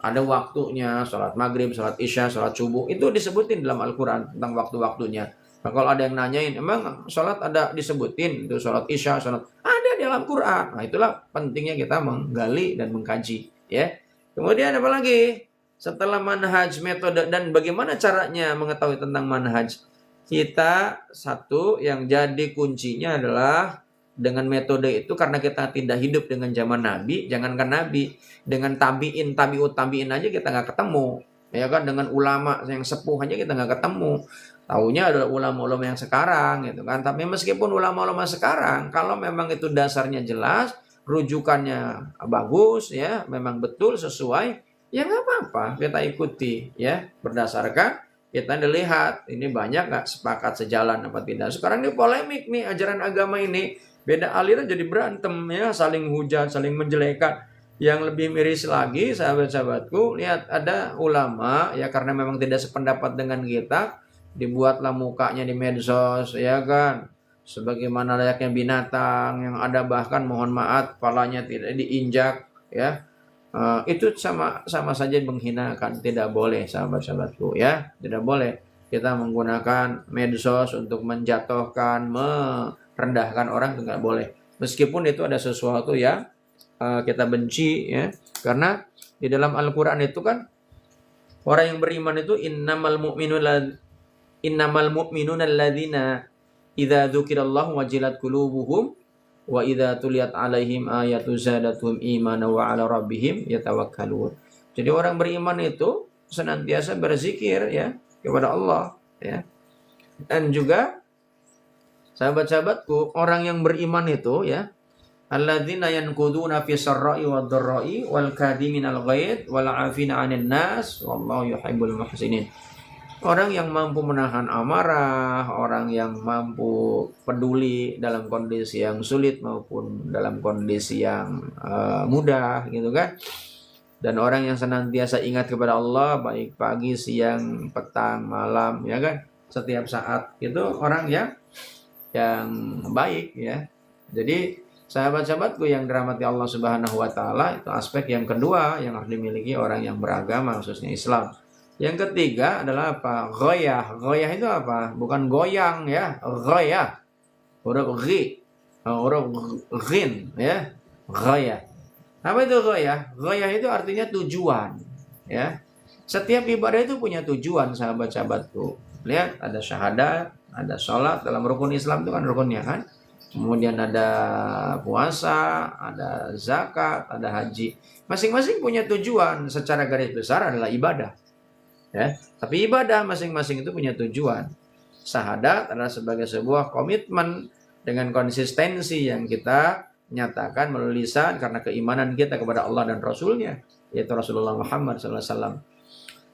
S1: ada waktunya, sholat maghrib, sholat isya, sholat subuh, itu disebutin dalam Al-Quran tentang waktu-waktunya. Nah, kalau ada yang nanyain, emang sholat ada disebutin, itu sholat isya, sholat, ada di dalam Quran. Nah, itulah pentingnya kita menggali dan mengkaji, ya. Kemudian apa lagi? Setelah manhaj, metode, dan bagaimana caranya mengetahui tentang manhaj? Kita satu yang jadi kuncinya adalah dengan metode itu, karena kita tidak hidup dengan zaman Nabi, jangankan Nabi, dengan tabi'in aja kita nggak ketemu, ya kan? Dengan ulama yang sepuh aja kita nggak ketemu. Taunya adalah ulama-ulama yang sekarang, gitu kan? Tapi meskipun ulama-ulama sekarang, kalau memang itu dasarnya jelas, rujukannya bagus, ya, memang betul sesuai, ya nggak apa-apa kita ikuti, ya, berdasarkan kita dilihat ini banyak nggak sepakat sejalan apa tidak. Sekarang ini polemik nih ajaran agama ini, beda aliran jadi berantem ya, saling hujat, saling menjelekan. Yang lebih miris lagi sahabat-sahabatku, lihat ada ulama ya karena memang tidak sependapat dengan kita, dibuatlah mukanya di medsos ya kan, sebagaimana layaknya binatang yang ada bahkan mohon maaf kepalanya tidak diinjak ya. Itu sama saja menghinakan, tidak boleh sahabat-sahabatku ya, tidak boleh kita menggunakan medsos untuk menjatuhkan, merendahkan orang, itu nggak boleh. Meskipun itu ada sesuatu yang kita benci ya, karena di dalam Al-Quran itu kan orang yang beriman itu innamal mu'minuna alladzina idza dzukirallahu wajilat qulubuhum wa idza tuliyat alaihim ayatu zadatuhum imana wa ala rabbihim yatawakkalun. Jadi orang beriman itu senantiasa berzikir ya kepada Allah ya. Dan juga sahabat-sahabatku, orang yang beriman itu ya, alladzina yanquduna fi sarra'i wad dharra'i wal kadhiminal ghaidh wal 'afina 'anil nas wallahu yuhibbul muhsinin. Orang yang mampu menahan amarah, orang yang mampu peduli dalam kondisi yang sulit maupun dalam kondisi yang mudah gitu kan. Dan orang yang senantiasa ingat kepada Allah baik pagi, siang, petang, malam ya kan, setiap saat. Itu orang yang baik ya. Jadi sahabat-sahabatku yang dirahmati Allah Subhanahu wa taala, itu aspek yang kedua yang harus dimiliki orang yang beragama khususnya Islam. Yang ketiga adalah apa? Ghoyah. Ghoyah itu apa? Bukan goyang ya. Ghoyah. Huruf ghi. huruf ghin ya, ghayah. Apa itu ghayah? Ghayah itu artinya tujuan ya. Setiap ibadah itu punya tujuan, sahabat-sahabatku. Lihat, ada syahadat, ada sholat dalam rukun Islam itu kan rukunnya kan. Kemudian ada puasa, ada zakat, ada haji. Masing-masing punya tujuan, secara garis besar adalah ibadah. Ya, tapi ibadah masing-masing itu punya tujuan. Syahadat adalah sebagai sebuah komitmen dengan konsistensi yang kita nyatakan melalui lisan karena keimanan kita kepada Allah dan Rasul-Nya, yaitu Rasulullah Muhammad SAW.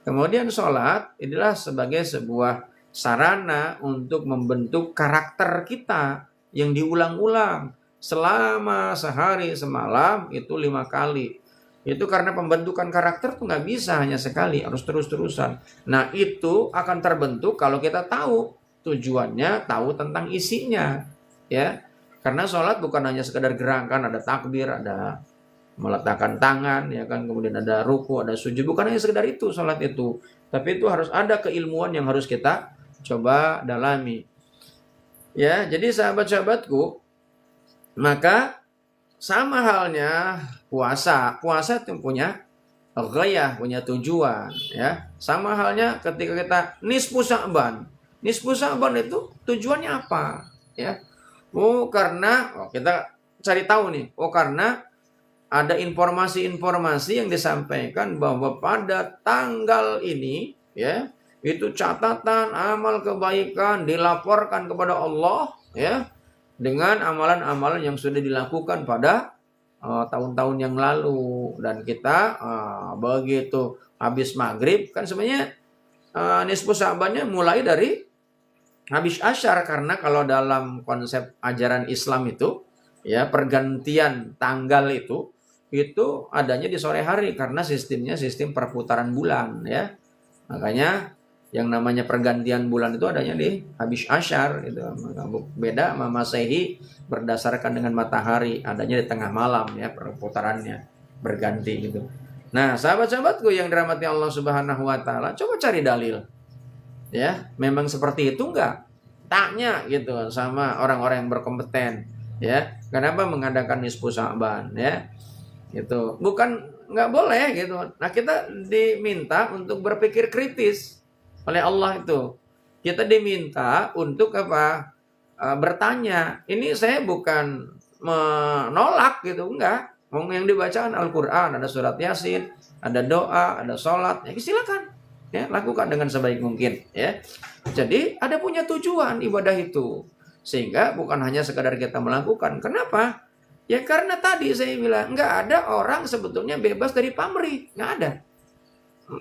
S1: Kemudian sholat inilah sebagai sebuah sarana untuk membentuk karakter kita yang diulang-ulang selama sehari semalam itu 5 kali. Itu karena pembentukan karakter tuh nggak bisa hanya sekali, harus terus-terusan. Nah itu akan terbentuk kalau kita tahu tujuannya, tahu tentang isinya, ya. Karena sholat bukan hanya sekedar gerakan, ada takbir, ada meletakkan tangan, ya kan, kemudian ada ruku, ada sujud, bukan hanya sekedar itu sholat itu, tapi itu harus ada keilmuan yang harus kita coba dalami. Ya, jadi sahabat-sahabatku, maka sama halnya puasa itu punya ghayah, punya tujuan, ya. Sama halnya ketika kita nisfu Sya'ban. Nisfu Sya'ban itu tujuannya apa? Ya. Karena kita cari tahu nih. Karena ada informasi-informasi yang disampaikan bahwa pada tanggal ini, ya, itu catatan amal kebaikan dilaporkan kepada Allah, ya, dengan amalan-amalan yang sudah dilakukan pada tahun-tahun yang lalu. Dan kita begitu habis maghrib kan sebenarnya nisfu Sya'bannya mulai dari habis asyar, karena kalau dalam konsep ajaran Islam itu ya pergantian tanggal itu adanya di sore hari karena sistemnya sistem perputaran bulan ya. Makanya yang namanya pergantian bulan itu adanya di habis asyar gitu. Beda sama Masehi berdasarkan dengan matahari, adanya di tengah malam ya perputarannya berganti gitu. Nah, sahabat-sahabatku yang dirahmati Allah Subhanahu wa taala, coba cari dalil. Ya, memang seperti itu enggak? Tanya gitu sama orang-orang yang berkompeten ya. Kenapa mengadakan nisfu Sya'ban ya? Gitu. Bukan nggak boleh gitu. Nah, kita diminta untuk berpikir kritis oleh Allah itu. Kita diminta untuk apa? Bertanya. Ini saya bukan menolak gitu, enggak. Yang dibacakan Al-Qur'an, ada surat Yasin, ada doa, ada sholat. Ya silakan. Ya, lakukan dengan sebaik mungkin ya. Jadi ada punya tujuan ibadah itu. Sehingga bukan hanya sekadar kita melakukan. Kenapa? Ya karena tadi saya bilang, nggak ada orang sebetulnya bebas dari pamrih. Nggak ada.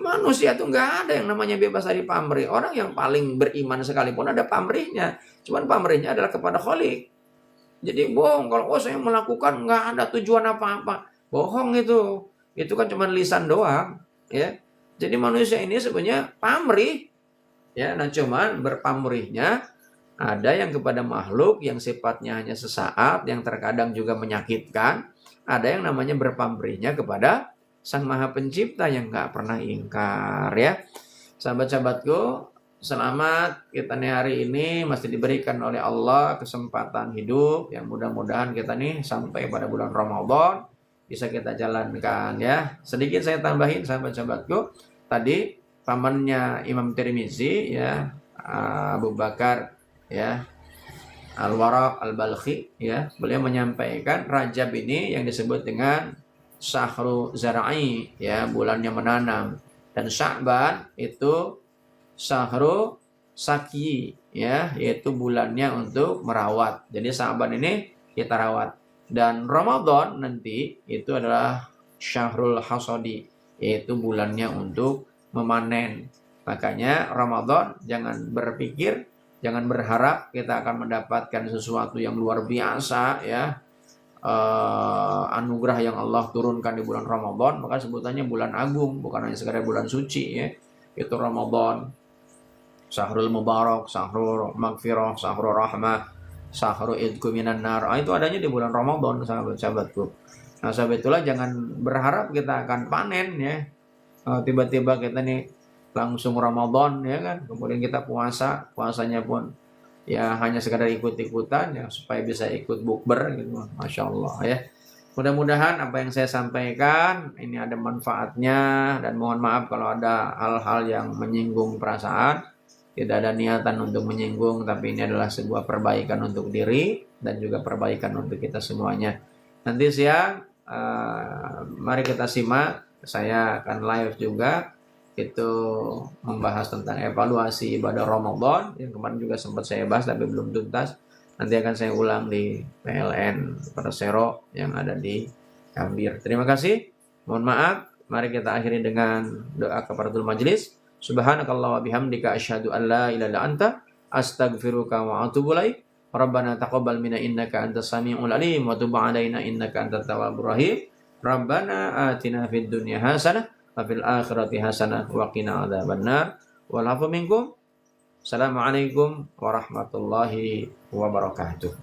S1: Manusia tuh nggak ada yang namanya bebas dari pamrih. Orang yang paling beriman sekalipun ada pamrihnya. Cuman pamrihnya adalah kepada Khalik. Jadi bohong kalau saya melakukan nggak ada tujuan apa-apa. Bohong itu. Itu kan cuma lisan doang. Ya. Jadi manusia ini sebenarnya pamrih. Ya, nah cuman berpamrihnya ada yang kepada makhluk yang sifatnya hanya sesaat, yang terkadang juga menyakitkan. Ada yang namanya berpamrihnya kepada Sang Maha Pencipta yang nggak pernah ingkar ya. Sahabat-sahabatku, selamat kita nih hari ini masih diberikan oleh Allah kesempatan hidup. Yang mudah-mudahan kita nih sampai pada bulan Ramadan bisa kita jalankan ya. Sedikit saya tambahin sahabat-sahabatku. Tadi pamannya Imam Tirmizi ya, Abu Bakar ya Al-Waraq Al-Balkhi ya, beliau menyampaikan Rajab ini yang disebut dengan Syahru Zar'i ya, bulannya menanam, dan Sya'ban itu Syahru Saki ya, yaitu bulannya untuk merawat. Jadi Sya'ban ini kita rawat, dan Ramadan nanti itu adalah Syahrul Hasadi, yaitu bulannya untuk memanen. Makanya Ramadan jangan berpikir, jangan berharap kita akan mendapatkan sesuatu yang luar biasa ya, anugerah yang Allah turunkan di bulan Ramadan. Maka sebutannya bulan agung, bukan hanya sekedar bulan suci ya. Itu Ramadan, Syahrul Mubarak, Syahrul Maghfirah, Syahrul Rahmah, Syahrul Idku Minan Nar. Itu adanya di bulan Ramadan sahabat-sahabatku. Nah, sebab itulah jangan berharap kita akan panen ya. Tiba-tiba kita nih langsung Ramadan ya kan. Kemudian kita puasanya pun ya hanya sekadar ikut-ikutan ya supaya bisa ikut bukber gitu. Masya Allah ya. Mudah-mudahan apa yang saya sampaikan ini ada manfaatnya, dan mohon maaf kalau ada hal-hal yang menyinggung perasaan. Tidak ada niatan untuk menyinggung, tapi ini adalah sebuah perbaikan untuk diri dan juga perbaikan untuk kita semuanya. Nanti siang mari kita simak, saya akan live juga, itu membahas tentang evaluasi ibadah Ramadan yang kemarin juga sempat saya bahas tapi belum tuntas. Nanti akan saya ulang di PLN Persero yang ada di Gambir. Terima kasih. Mohon maaf. Mari kita akhiri dengan doa kafaratul majelis. Subhanakallah wa bihamdika asyhadu an la ilaha illa anta astaghfiruka wa atubu ilaik. Rabbana taqabbal minna innaka antas samiul alim wa tub 'alaina innaka antat tawwabur rahim. Rabbana atina fid dunya hasanah wa fil akhirati hasanah wa qina adzabannar. Wal 'afwu minkum. Assalamualaikum warahmatullahi wabarakatuh.